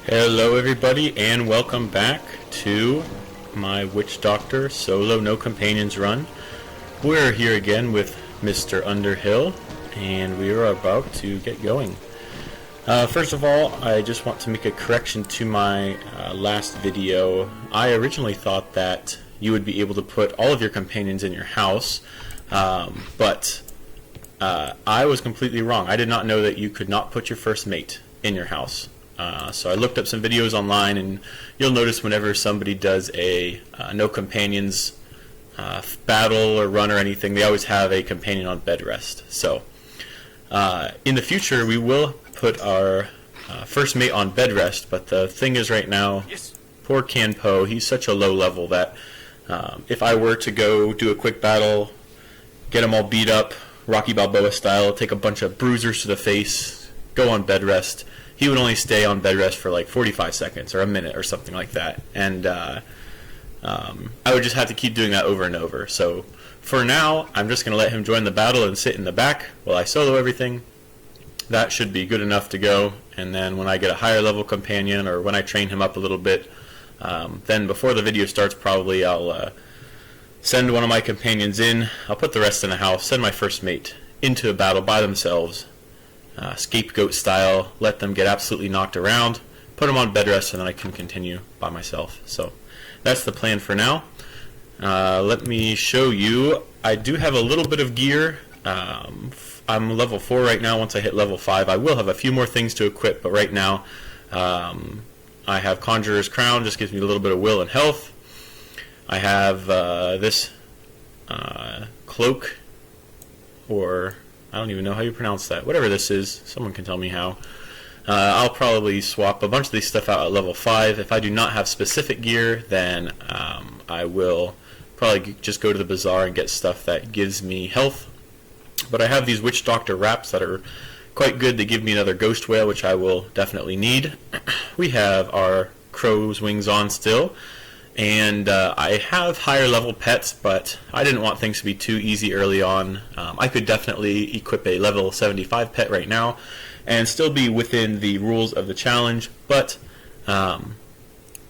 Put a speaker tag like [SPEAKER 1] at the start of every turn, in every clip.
[SPEAKER 1] Hello everybody and welcome back to my Witchdoctor solo no companions run. We're here again with Mr. Underhill and we are about to get going. First of all, I just want to make a correction to my last video. I originally thought that you would be able to put all of your companions in your house, but I was completely wrong. I did not know that you could not put your first mate in your house. So I looked up some videos online, and you'll notice whenever somebody does a no companions battle or run or anything, they always have a companion on bed rest. So in the future, we will put our first mate on bed rest, but the thing is right now, poor Canpo, he's such a low level that if I were to go do a quick battle, get him all beat up, Rocky Balboa style, take a bunch of bruisers to the face, go on bed rest, he would only stay on bed rest for like 45 seconds or a minute or something like that. And I would just have to keep doing that over and over. So for now, I'm just going to let him join the battle and sit in the back while I solo everything. That should be good enough to go. And then when I get a higher level companion or when I train him up a little bit, then before the video starts probably I'll send one of my companions in. I'll put the rest in the house, send my first mate into a battle by themselves. Scapegoat style, let them get absolutely knocked around, put them on bed rest, and then I can continue by myself. So that's the plan for now. Let me show you. I do have a little bit of gear. I'm level 4 right now. Once I hit level 5, I will have a few more things to equip, but right now I have Conjurer's Crown, just gives me a little bit of will and health. I have this cloak, or I don't even know how you pronounce that. Whatever this is, someone can tell me how. I'll probably swap a bunch of these stuff out at level 5. If I do not have specific gear, then I will probably just go to the bazaar and get stuff that gives me health. But I have these Witchdoctor wraps that are quite good. They give me another ghost whale, which I will definitely need. We have our crow's wings on still. And I have higher level pets, but I didn't want things to be too easy early on. I could definitely equip a level 75 pet right now and still be within the rules of the challenge, but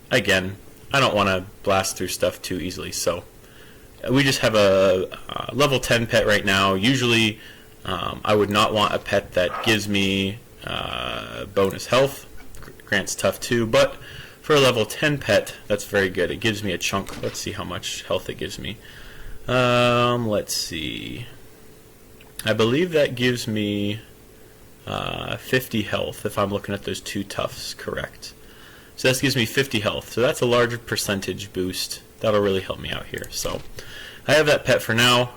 [SPEAKER 1] again, I don't want to blast through stuff too easily. So we just have a level 10 pet right now. Usually I would not want a pet that gives me bonus health, grants tough 2, but for a level 10 pet, that's very good. It gives me a chunk. Let's see how much health it gives me. Let's see. I believe that gives me 50 health if I'm looking at those 2 toughs correct. So that gives me 50 health. So that's a large percentage boost. That'll really help me out here. So I have that pet for now.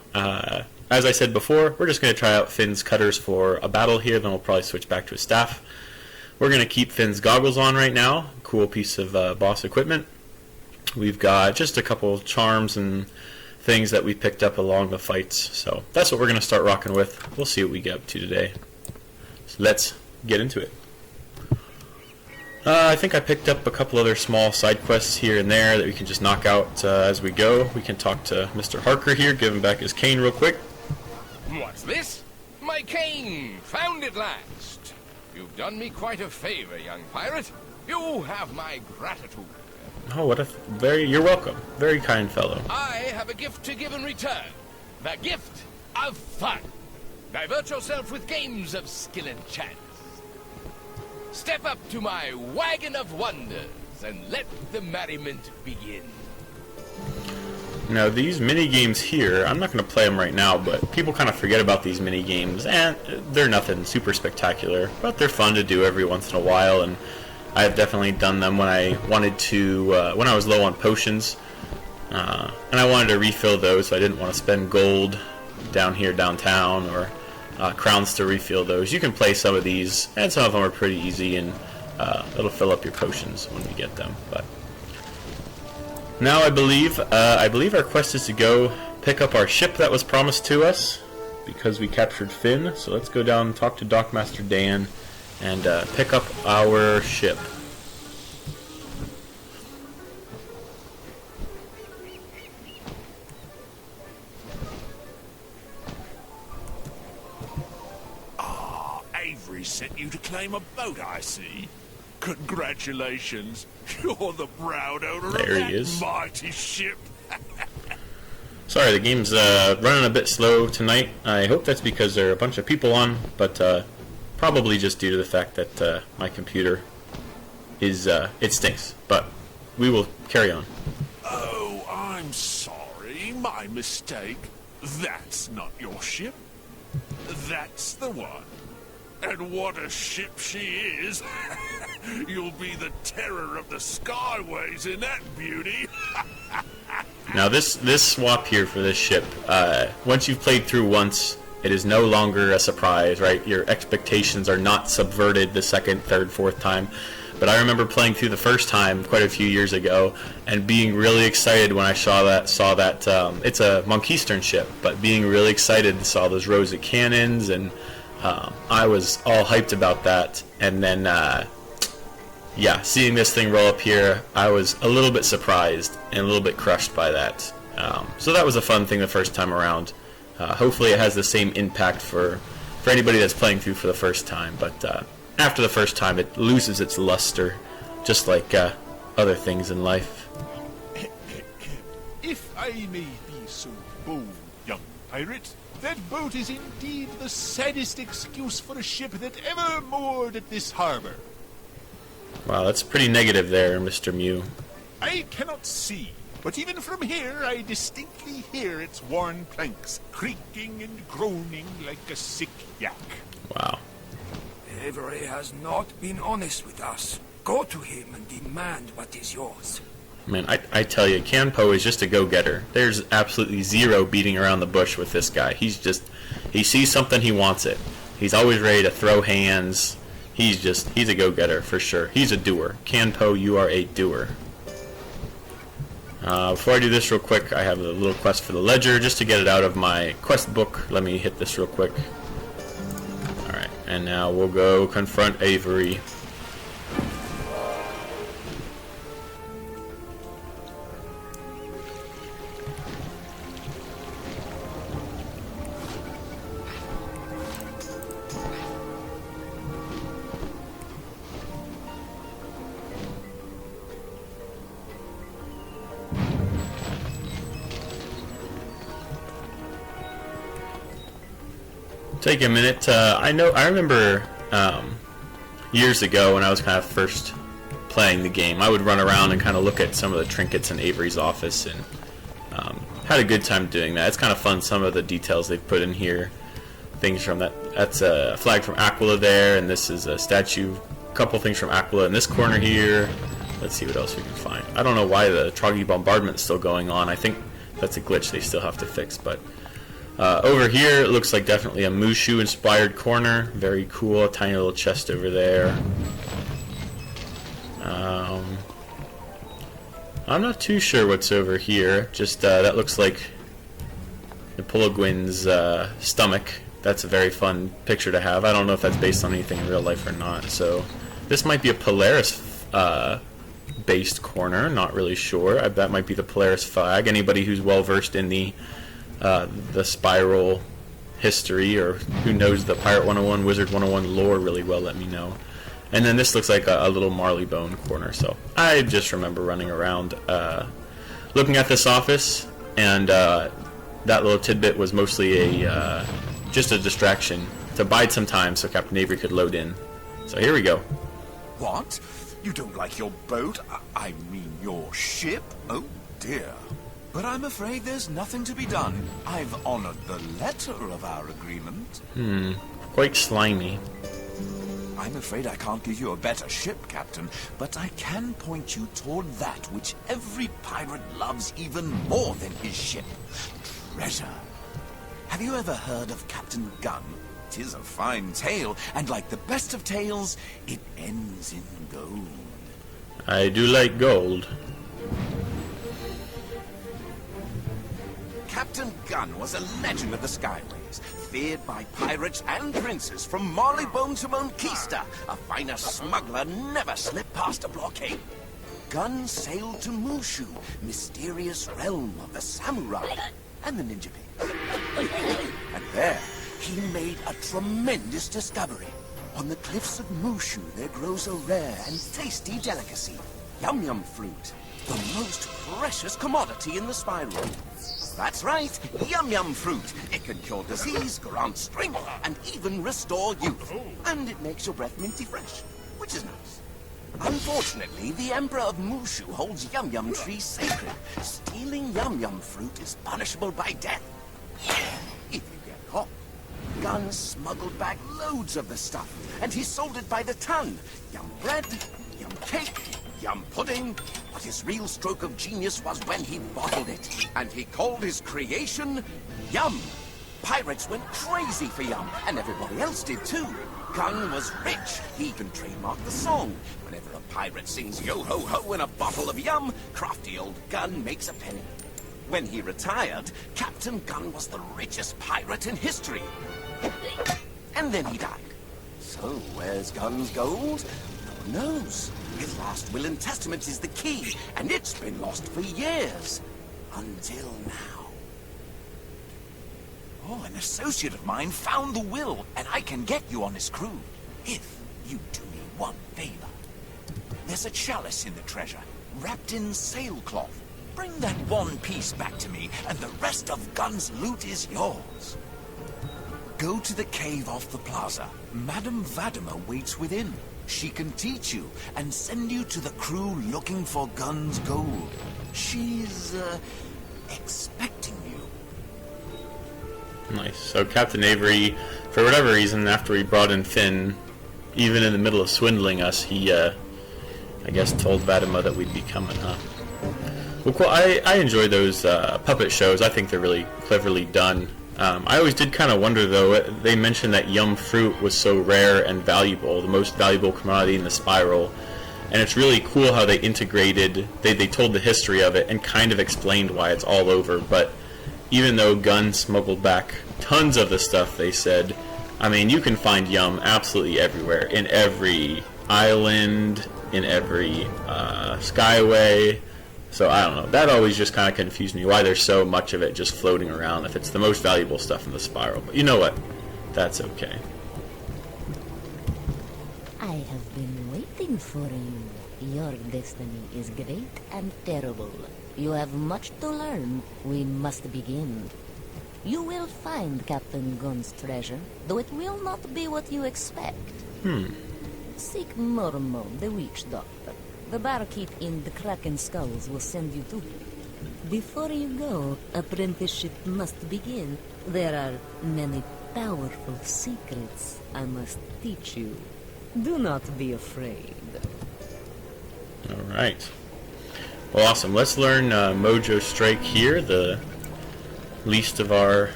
[SPEAKER 1] As I said before, we're just going to try out Finn's cutters for a battle here. Then we'll probably switch back to a staff. We're going to keep Finn's goggles on right now. Cool piece of boss equipment. We've got just a couple charms and things that we picked up along the fights. So that's what we're going to start rocking with. We'll see what we get up to today. So let's get into it. I think I picked up a couple other small side quests here and there that we can just knock out as we go. We can talk to Mr. Harker here, give him back his cane real quick.
[SPEAKER 2] What's this? My cane! Found at last! You've done me quite a favor, young pirate. You have my gratitude.
[SPEAKER 1] Oh, what a you're welcome. Very kind fellow.
[SPEAKER 2] I have a gift to give in return. The gift of fun. Divert yourself with games of skill and chance. Step up to my wagon of wonders and let the merriment begin.
[SPEAKER 1] Now these mini games here, I'm not going to play them right now, but people kind of forget about these mini games, and they're nothing super spectacular, but they're fun to do every once in a while, and I have definitely done them when I wanted to, when I was low on potions, and I wanted to refill those, so I didn't want to spend gold down here downtown or crowns to refill those. You can play some of these, and some of them are pretty easy, and it'll fill up your potions when you get them, but now I believe our quest is to go pick up our ship that was promised to us because we captured Finn. So let's go down and talk to Dockmaster Dan and pick up our ship.
[SPEAKER 3] Avery sent you to claim a boat, I see. Congratulations. You're the proud owner
[SPEAKER 1] There
[SPEAKER 3] of
[SPEAKER 1] he
[SPEAKER 3] that
[SPEAKER 1] is.
[SPEAKER 3] mighty ship.
[SPEAKER 1] Sorry, the game's running a bit slow tonight. I hope that's because there are a bunch of people on, but probably just due to the fact that my computer is, it stinks. But we will carry on.
[SPEAKER 3] Oh, I'm sorry. My mistake. That's not your ship. That's the one. And what a ship she is. You'll be the terror of the skyways in that beauty.
[SPEAKER 1] Now this swap here for this ship, once you've played through once, it is no longer a surprise, right? Your expectations are not subverted the second, third, fourth time. But I remember playing through the first time quite a few years ago and being really excited when I saw that it's a Monkeystern ship, but being really excited, saw those rows of cannons, and I was all hyped about that. And then yeah, seeing this thing roll up here, I was a little bit surprised and a little bit crushed by that. So that was a fun thing the first time around. Hopefully it has the same impact for anybody that's playing through for the first time, but after the first time it loses its luster, just like other things in life.
[SPEAKER 3] If I may be so bold, young pirate, that boat is indeed the saddest excuse for a ship that ever moored at this harbor.
[SPEAKER 1] Wow, that's pretty negative there, Mr. Mew.
[SPEAKER 3] I cannot see, but even from here I distinctly hear its worn planks creaking and groaning like a sick yak.
[SPEAKER 1] Wow.
[SPEAKER 4] Avery has not been honest with us. Go to him and demand what is yours.
[SPEAKER 1] Man, I tell you, Kanpo is just a go-getter. There's absolutely zero beating around the bush with this guy. He sees something, he wants it. He's always ready to throw hands. He's a go-getter for sure. He's a doer. Kanpo, you are a doer. Before I do this real quick, I have a little quest for the ledger just to get it out of my quest book. Let me hit this real quick. Alright, and now we'll go confront Avery. Take a minute. I remember years ago when I was kind of first playing the game, I would run around and kind of look at some of the trinkets in Avery's office, and had a good time doing that. It's kind of fun, some of the details they've put in here. Things from that's a flag from Aquila there, and this is a statue. A couple things from Aquila in this corner here. Let's see what else we can find. I don't know why the Troggy bombardment's still going on. I think that's a glitch they still have to fix, but over here it looks like definitely a Mushu inspired corner. Very cool. A tiny little chest over there. I'm not too sure what's over here. Just that looks like Napoleon's stomach. That's a very fun picture to have. I don't know if that's based on anything in real life or not. So this might be a Polaris based corner. Not really sure. That might be the Polaris flag. Anybody who's well versed in the Spiral history, or who knows the Pirate 101, Wizard 101 lore really well, let me know. And then this looks like a little Marleybone corner. So I just remember running around looking at this office, and that little tidbit was mostly just a distraction to bide some time so Captain Avery could load in. So here we go.
[SPEAKER 5] What? You don't like your boat? I mean your ship? Oh dear. But I'm afraid there's nothing to be done. I've honored the letter of our agreement.
[SPEAKER 1] Quite slimy.
[SPEAKER 5] I'm afraid I can't give you a better ship, Captain, but I can point you toward that which every pirate loves even more than his ship. Treasure. Have you ever heard of Captain Gun? 'Tis a fine tale, and like the best of tales, it ends in gold.
[SPEAKER 1] I do like gold.
[SPEAKER 5] Captain Gun was a legend of the Skyways, feared by pirates and princes from Marleybone to Monkeystern. A finer smuggler never slipped past a blockade. Gun sailed to Mushu, mysterious realm of the samurai and the ninja pig. And there, he made a tremendous discovery. On the cliffs of Mushu, there grows a rare and tasty delicacy, yum-yum fruit, the most precious commodity in the spiral. That's right, yum-yum fruit. It can cure disease, grant strength, and even restore youth. And it makes your breath minty fresh, which is nice. Unfortunately, the Emperor of Mushu holds yum-yum trees sacred. Stealing yum-yum fruit is punishable by death. If you get caught. Gun smuggled back loads of the stuff, and he sold it by the ton. Yum bread, yum cake, yum pudding. But his real stroke of genius was when he bottled it, and he called his creation Yum. Pirates went crazy for Yum, and everybody else did too. Gun was rich. He even trademarked the song. Whenever a pirate sings yo-ho-ho in a bottle of Yum, crafty old Gun makes a penny. When he retired, Captain Gun was the richest pirate in history. And then he died. So, where's Gun's gold? No one knows. His last will and testament is the key, and it's been lost for years. Until now. Oh, an associate of mine found the will, and I can get you on his crew. If you do me one favor. There's a chalice in the treasure, wrapped in sailcloth. Bring that one piece back to me, and the rest of Gun's loot is yours. Go to the cave off the plaza. Madame Vadima waits within. She can teach you and send you to the crew looking for Gun's gold. She's, expecting you.
[SPEAKER 1] Nice. So Captain Avery, for whatever reason, after he brought in Finn, even in the middle of swindling us, he, I guess told Vadima that we'd be coming, huh? Well, cool. I enjoy those puppet shows. I think they're really cleverly done. I always did kind of wonder, though, they mentioned that yum fruit was so rare and valuable, the most valuable commodity in the spiral. And it's really cool how they integrated, they told the history of it and kind of explained why it's all over. But even though Gun smuggled back tons of the stuff, they said, I mean, you can find yum absolutely everywhere, in every island, in every skyway. So I don't know, that always just kind of confused me, why there's so much of it just floating around if it's the most valuable stuff in the spiral. But you know what, that's okay.
[SPEAKER 6] I have been waiting for you. Your destiny is great and terrible. You have much to learn. We must begin. You will find Captain Gun's treasure, though it will not be what you expect. Seek Mormon, the Witchdoctor. The barkeep in the Kraken Skulls will send you to him. Before you go, apprenticeship must begin. There are many powerful secrets I must teach you. Do not be afraid.
[SPEAKER 1] Alright. Well, awesome. Let's learn Mojo Strike here, the least of our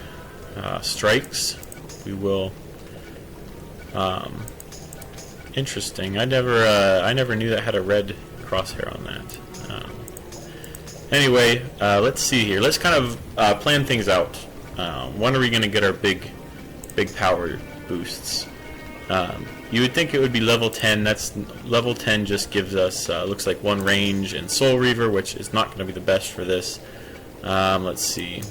[SPEAKER 1] strikes. We will... interesting. I never knew that had a red crosshair on that. Anyway, let's see here. Let's kind of plan things out. When are we going to get our big power boosts? You would think it would be level 10. That's level 10 just gives us looks like one range and Soul Reaver, which is not going to be the best for this. Let's see.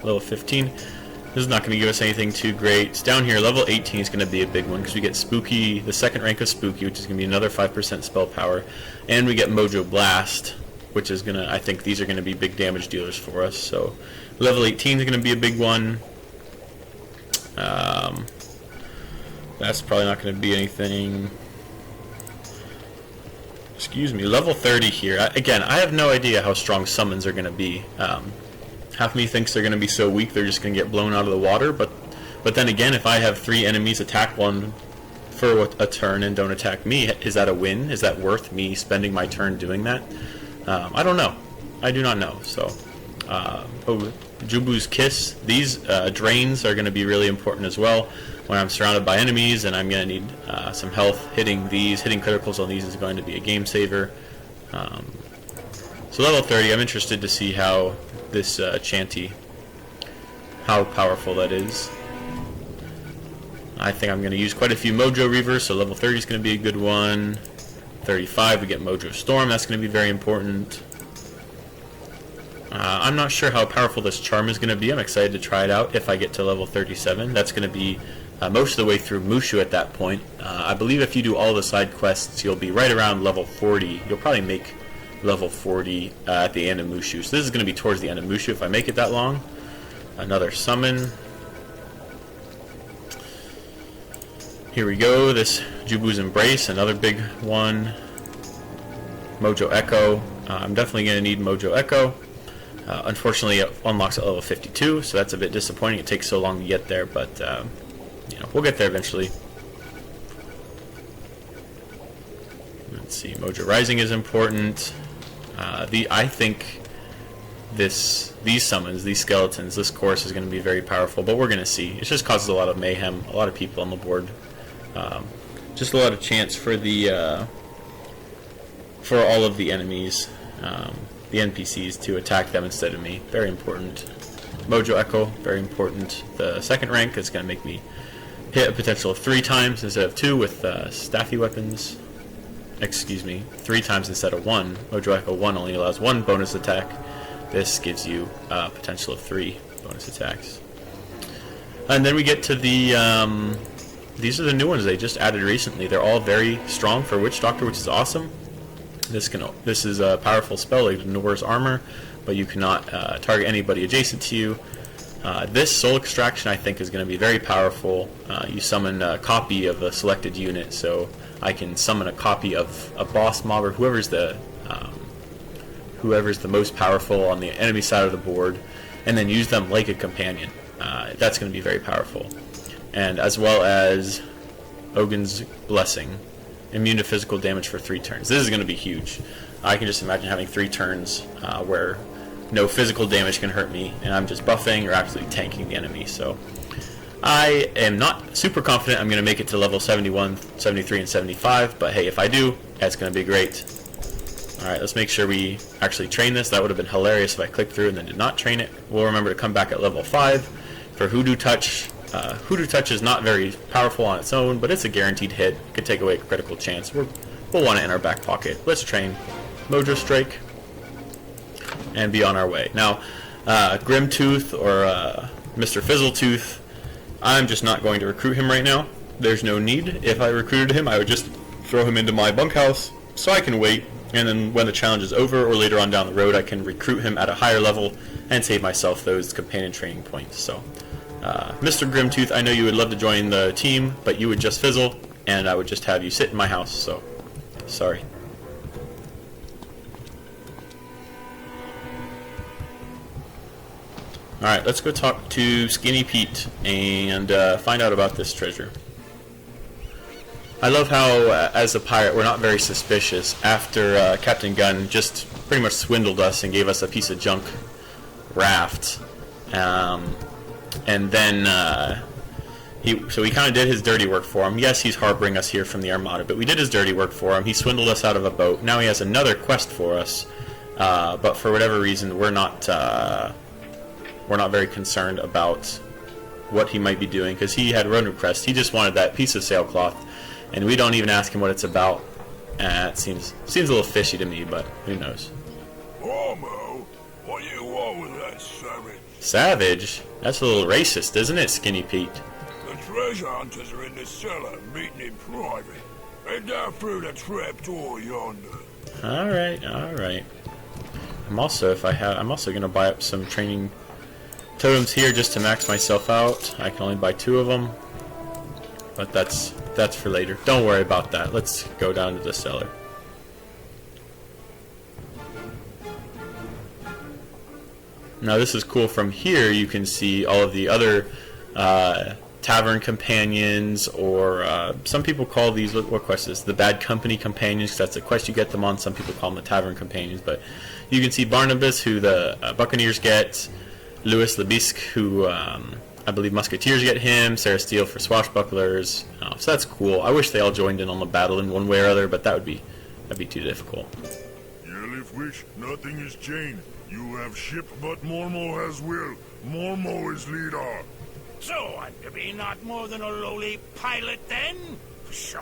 [SPEAKER 1] Level 15. This is not going to give us anything too great. It's down here, level 18 is going to be a big one because we get Spooky, the second rank of Spooky, which is going to be another 5% spell power, and we get Mojo Blast, which is going to, I think these are going to be big damage dealers for us. So level 18 is going to be a big one. That's probably not going to be anything. Excuse me, level 30 here. Again, I have no idea how strong summons are going to be. Half of me thinks they're going to be so weak they're just going to get blown out of the water, but then again, if I have 3 enemies attack one for a turn and don't attack me, is that a win? Is that worth me spending my turn doing that? I don't know. I do not know. So, Jubu's Kiss. These drains are going to be really important as well. When I'm surrounded by enemies and I'm going to need some health, hitting criticals on these is going to be a game saver. So level 30, I'm interested to see how this Chanty, how powerful that is. I think I'm going to use quite a few Mojo Reavers, so level 30 is going to be a good one. 35, we get Mojo Storm, that's going to be very important. I'm not sure how powerful this charm is going to be. I'm excited to try it out if I get to level 37. That's going to be most of the way through Mushu at that point. I believe if you do all the side quests, you'll be right around level 40. You'll probably make level 40 at the end of Mushu. So this is going to be towards the end of Mushu if I make it that long. Another summon. Here we go. This Jubu's Embrace, another big one. Mojo Echo. I'm definitely going to need Mojo Echo. Unfortunately, it unlocks at level 52, so that's a bit disappointing. It takes so long to get there, but you know, we'll get there eventually. Let's see. Mojo Rising is important. I think these summons, these skeletons, this course is going to be very powerful, but we're going to see. It just causes a lot of mayhem, a lot of people on the board. Just a lot of chance for the for all of the enemies, the NPCs, to attack them instead of me. Very important. Mojo Echo, very important. The second rank is going to make me hit a potential of 3 times instead of 2 with staffy weapons. Excuse me, 3 times instead of 1. Mojo Echo 1 only allows 1 bonus attack. This gives you a potential of 3 bonus attacks. And then we get to the these are the new ones they just added recently. They're all very strong for Witchdoctor, which is awesome. This is a powerful spell like Nor's Armor, but you cannot target anybody adjacent to you. This Soul Extraction I think is going to be very powerful. You summon a copy of a selected unit, so I can summon a copy of a boss mob or whoever's the most powerful on the enemy side of the board, and then use them like a companion. That's going to be very powerful. And as well as Ogun's Blessing, immune to physical damage for 3 turns. This is going to be huge. I can just imagine having 3 turns where no physical damage can hurt me, and I'm just buffing or absolutely tanking the enemy. So I am not super confident I'm going to make it to level 71, 73, and 75, but hey, if I do, that's going to be great. Alright, let's make sure we actually train this. That would have been hilarious if I clicked through and then did not train it. We'll remember to come back at level 5 for Hoodoo Touch. Hoodoo Touch is not very powerful on its own, but it's a guaranteed hit. It could take away a critical chance. We'll want it in our back pocket. Let's train Mojo Strike and be on our way. Now, Grimtooth or Mr. Fizzletooth, I'm just not going to recruit him right now. There's no need. If I recruited him, I would just throw him into my bunkhouse so I can wait, and then when the challenge is over or later on down the road, I can recruit him at a higher level and save myself those companion training points. So Mr. Grimtooth, I know you would love to join the team, but you would just fizzle, and I would just have you sit in my house, so sorry. Alright, let's go talk to Skinny Pete and find out about this treasure. I love how, as a pirate, we're not very suspicious after Captian Gun just pretty much swindled us and gave us a piece of junk raft. And then so we kind of did his dirty work for him. Yes, he's harboring us here from the Armada, but we did his dirty work for him. He swindled us out of a boat. Now he has another quest for us, but for whatever reason, we're not very concerned about what he might be doing, because he had run request. He just wanted that piece of sailcloth, and we don't even ask him what it's about. It seems a little fishy to me, but who knows?
[SPEAKER 3] Homo, what do you want with that savage?
[SPEAKER 1] Savage? That's a little racist, isn't it, Skinny Pete?
[SPEAKER 3] The treasure hunters are in the cellar, meeting in private. Head down through the trapdoor yonder.
[SPEAKER 1] Alright. I'm also gonna buy up some training totems here just to max myself out. I can only buy 2 of them, but that's for later. Don't worry about that. Let's go down to the cellar. Now this is cool. From here you can see all of the other tavern companions, or some people call these, what quest is the Bad Company companions, because that's a quest you get them on. Some people call them the tavern companions, but you can see Barnabas, who the Buccaneers get, Louis Lebisque, who I believe Musketeers get him, Sarah Steele for Swashbucklers. So that's cool. I wish they all joined in on the battle in one way or other, but that'd be too difficult.
[SPEAKER 3] Yelliff wish nothing is changed. You have ship, but Mormo has will. Mormo is leader.
[SPEAKER 7] So I'm to be not more than a lowly pilot then? Sure.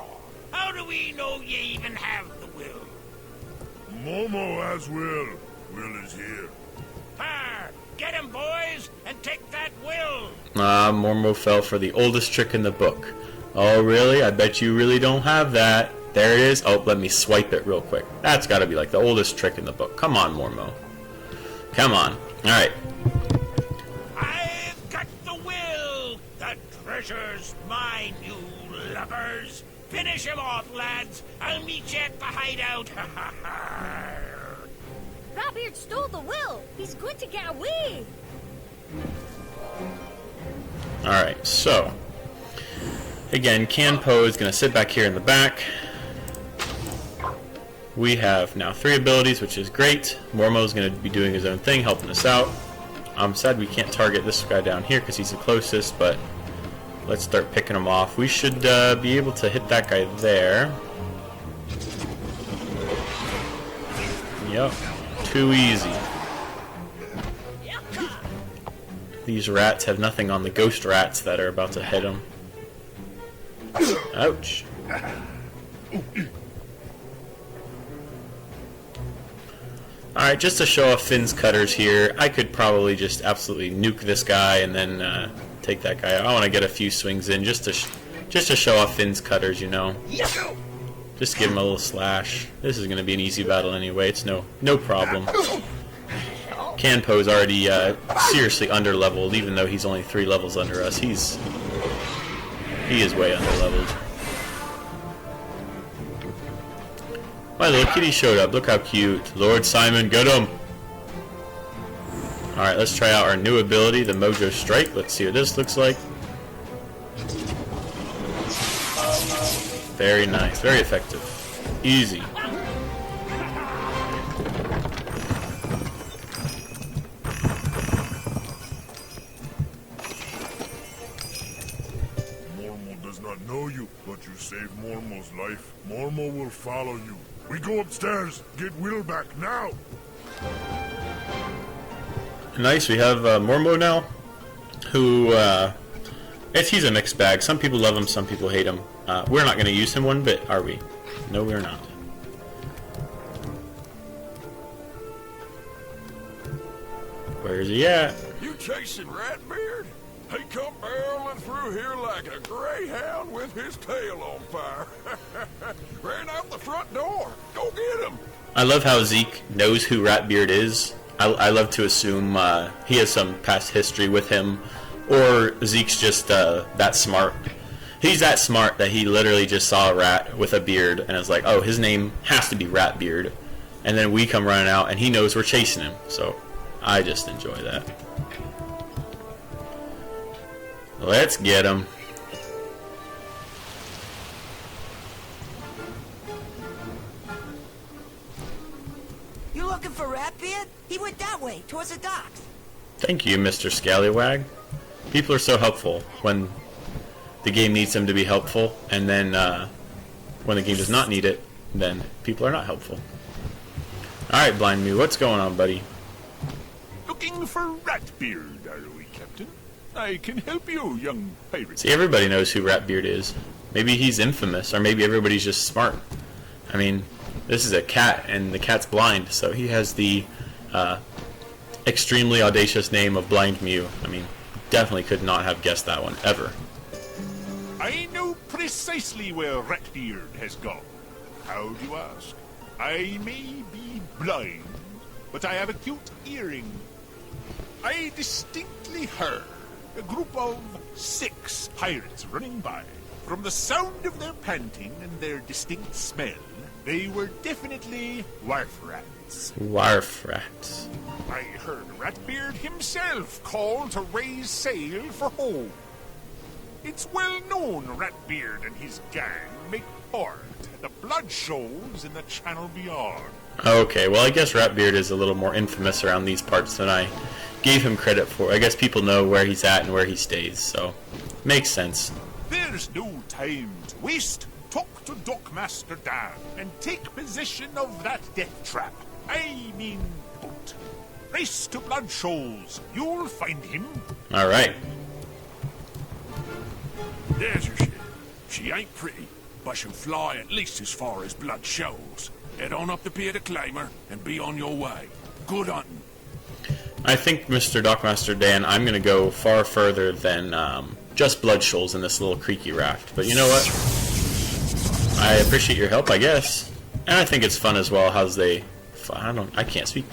[SPEAKER 7] How do we know you even have the will?
[SPEAKER 3] Momo has will. Will is here.
[SPEAKER 7] Ah, Get him, boys, and take that will.
[SPEAKER 1] Mormo fell for the oldest trick in the book. Oh, really? I bet you really don't have that. There it is. Oh, let me swipe it real quick. That's got to be like the oldest trick in the book. Come on, Mormo. Come on. All right.
[SPEAKER 7] I've got the will. The treasure's mine, you lubbers. Finish him off, lads. I'll meet you at the hideout.
[SPEAKER 8] Ratbeard stole the will. He's going to get away.
[SPEAKER 1] Alright, so again, Kanpo is going to sit back here in the back. We have now 3 abilities, which is great. Mormo is going to be doing his own thing, helping us out. I'm sad we can't target this guy down here because he's the closest, but let's start picking him off. We should be able to hit that guy there. Yep. Too easy. These rats have nothing on the ghost rats that are about to hit them. Ouch. Alright, just to show off Finn's cutters here, I could probably just absolutely nuke this guy and then take that guy out. I want to get a few swings in just to show off Finn's cutters, you know. Just give him a little slash. This is going to be an easy battle anyway. It's no problem. Kanpo's already seriously under-leveled, even though he's only 3 levels under us. He is way under-leveled. My little kitty showed up. Look how cute. Lord Simon, get him! Alright, let's try out our new ability, the Mojo Strike. Let's see what this looks like. Very nice. Very effective. Easy.
[SPEAKER 3] Mormo does not know you, but you saved Mormo's life. Mormo will follow you. We go upstairs. Get Will back now.
[SPEAKER 1] Nice, we have Mormo now, who, he's a mixed bag. Some people love him, some people hate him. We're not going to use him one bit, are we? No, we're not. Where's he at?
[SPEAKER 9] You chasing Ratbeard? He come barreling through here like a greyhound with his tail on fire. Ran out the front door. Go get him.
[SPEAKER 1] I love how Zeke knows who Ratbeard is. I love to assume he has some past history with him, or Zeke's just that smart. He's that smart that he literally just saw a rat with a beard and is like, oh, his name has to be Ratbeard. And then we come running out and he knows we're chasing him. So I just enjoy that. Let's get him.
[SPEAKER 10] You looking for Ratbeard? He went that way, towards the docks.
[SPEAKER 1] Thank you, Mr. Scallywag. People are so helpful when the game needs them to be helpful, and then when the game does not need it, then people are not helpful. Alright, Blind Mew, what's going on, buddy?
[SPEAKER 3] Looking for Ratbeard, are we, Captain? I can help you, young pirate.
[SPEAKER 1] See, everybody knows who Ratbeard is. Maybe he's infamous, or maybe everybody's just smart. I mean, this is a cat, and the cat's blind, so he has the extremely audacious name of Blind Mew. I mean, definitely could not have guessed that one, ever.
[SPEAKER 3] I know precisely where Ratbeard has gone. How do you ask? I may be blind, but I have a cute earring. I distinctly heard a group of 6 pirates running by. From the sound of their panting and their distinct smell, they were definitely wharf rats.
[SPEAKER 1] Wharf rats.
[SPEAKER 3] I heard Ratbeard himself call to raise sail for home. It's well known Ratbeard and his gang make port at the blood shows in the channel beyond.
[SPEAKER 1] Okay, well I guess Ratbeard is a little more infamous around these parts than I gave him credit for. I guess people know where he's at and where he stays, so makes sense.
[SPEAKER 3] There's no time to waste. Talk to Dockmaster Dan and take possession of that death trap. I mean boat. Race to Blood Shoals. You'll find him.
[SPEAKER 1] Alright.
[SPEAKER 9] There's your ship. She ain't pretty, but she'll fly at least as far as Blood Shoals. Head on up the pier to claim her and be on your way. Good hunting.
[SPEAKER 1] I think, Mr. Dockmaster Dan, I'm going to go far further than just blood shoals in this little creaky raft. But you know what? I appreciate your help, I guess. And I think it's fun as well how they... I can't speak.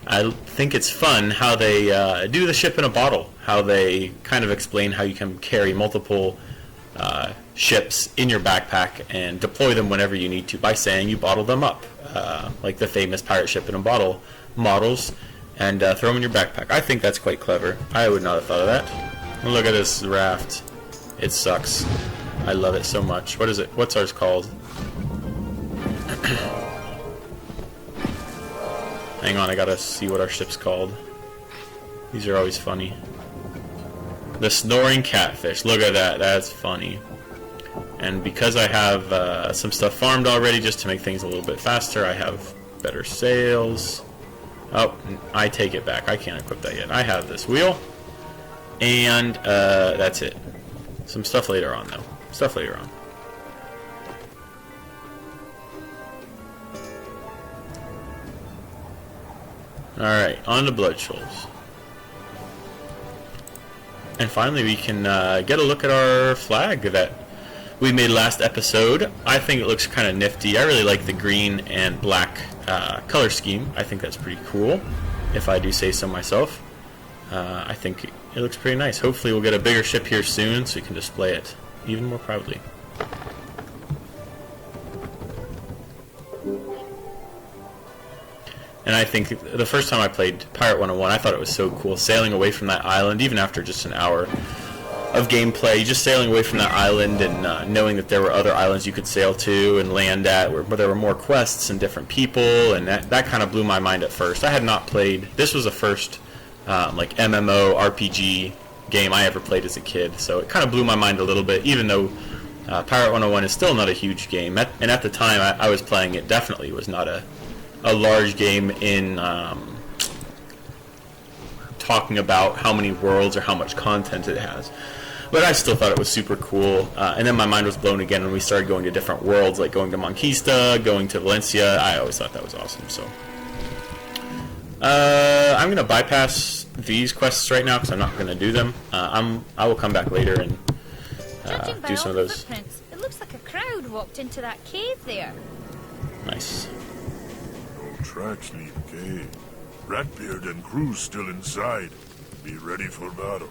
[SPEAKER 1] I think it's fun how they do the ship in a bottle. How they kind of explain how you can carry multiple ships in your backpack and deploy them whenever you need to by saying you bottle them up. Like the famous pirate ship in a bottle models, and throw them in your backpack. I think that's quite clever. I would not have thought of that. And look at this raft. It sucks. I love it so much. What is it? What's ours called? Hang on, I gotta see what our ship's called. These are always funny. The Snoring Catfish. Look at that. That's funny. And because I have some stuff farmed already, just to make things a little bit faster, I have better sails. Oh, I take it back. I can't equip that yet. I have this wheel. And that's it. Some stuff later on, though. Stuff later on. Alright, on to blood shoals. And finally we can get a look at our flag that we made last episode. I think it looks kind of nifty. I really like the green and black color scheme. I think that's pretty cool, if I do say so myself. I think it looks pretty nice. Hopefully we'll get a bigger ship here soon so we can display it even more proudly. And I think the first time I played Pirate 101, I thought it was so cool, sailing away from that island, even after just an hour of gameplay, just sailing away from that island and knowing that there were other islands you could sail to and land at, where there were more quests and different people, and that kind of blew my mind at first. I had not played, this was the first like MMO RPG game I ever played as a kid, so it kind of blew my mind a little bit, even though Pirate 101 is still not a huge game, and at the time I was playing it, definitely was not a large game in talking about how many worlds or how much content it has. But I still thought it was super cool. And then my mind was blown again when we started going to different worlds, like going to Monquista, going to Valencia. I always thought that was awesome. So I'm going to bypass these quests right now because I'm not going to do them. I will come back later and do some of those.
[SPEAKER 8] Footprints, it looks like a crowd walked into that cave there.
[SPEAKER 1] Nice.
[SPEAKER 3] Tracks leave cave. Ratbeard and crew's still inside. Be ready for battle.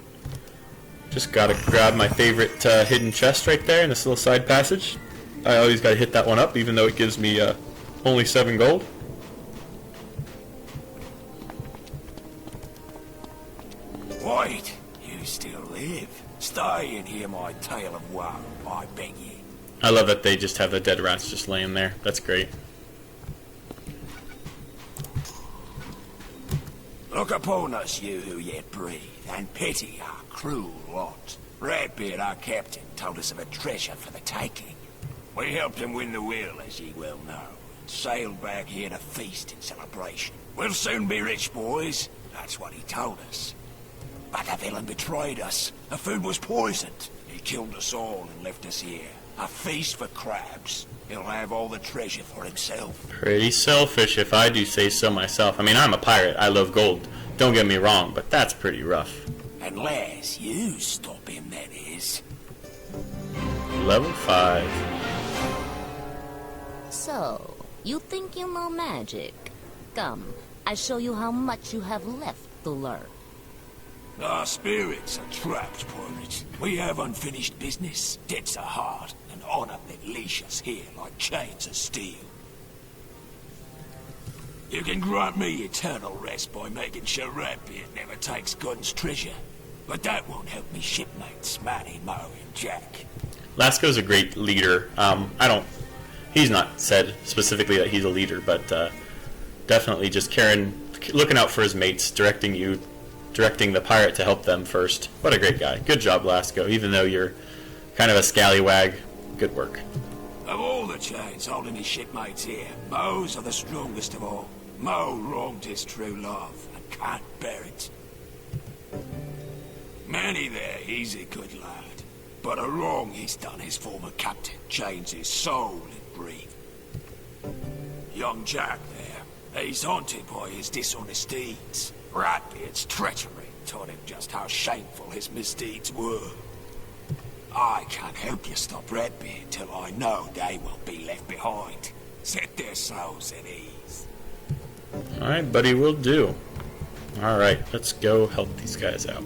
[SPEAKER 1] Just gotta grab my favorite hidden chest right there in this little side passage. I always gotta hit that one up, even though it gives me only 7 gold.
[SPEAKER 4] Wait, you still live. Stay and hear my tale of woe, I beg you.
[SPEAKER 1] I love that they just have the dead rats just laying there. That's great.
[SPEAKER 4] Look upon us, you who yet breathe, and pity our cruel lot. Ratbeard, our captain, told us of a treasure for the taking. We helped him win the will, as ye well know, and sailed back here to feast in celebration. We'll soon be rich, boys. That's what he told us. But the villain betrayed us. The food was poisoned. He killed us all and left us here. A feast for crabs. He'll have all the treasure for himself.
[SPEAKER 1] Pretty selfish, if I do say so myself. I mean, I'm a pirate. I love gold. Don't get me wrong, but that's pretty rough.
[SPEAKER 4] Unless you stop him, that is.
[SPEAKER 1] Level 5.
[SPEAKER 6] So, you think you know magic? Come, I show you how much you have left to learn.
[SPEAKER 4] Our spirits are trapped, pirate. We have unfinished business, debts of heart, and honor that leash us here like chains of steel. You can grant me eternal rest by making sure Ratbeard never takes Gun's treasure, but that won't help me shipmates Manny, Mo, and Jack.
[SPEAKER 1] Lasco's a great leader. He's not said specifically that he's a leader, but definitely just looking out for his mates, directing the pirate to help them first. What a great guy. Good job, Lasco, even though you're kind of a scallywag. Good work.
[SPEAKER 4] Of all the chains holding his shipmates here, Mo's are the strongest of all. Mo wronged his true love and can't bear it. Manny there, he's a good lad. But a wrong he's done his former captain chains his soul in grief. Young Jack there, he's haunted by his dishonest deeds. Ratbeard's treachery taught him just how shameful his misdeeds were. I can't help you stop Ratbeard till I know they will be left behind. Set their souls at ease.
[SPEAKER 1] Alright, buddy, will do. Alright, let's go help these guys out.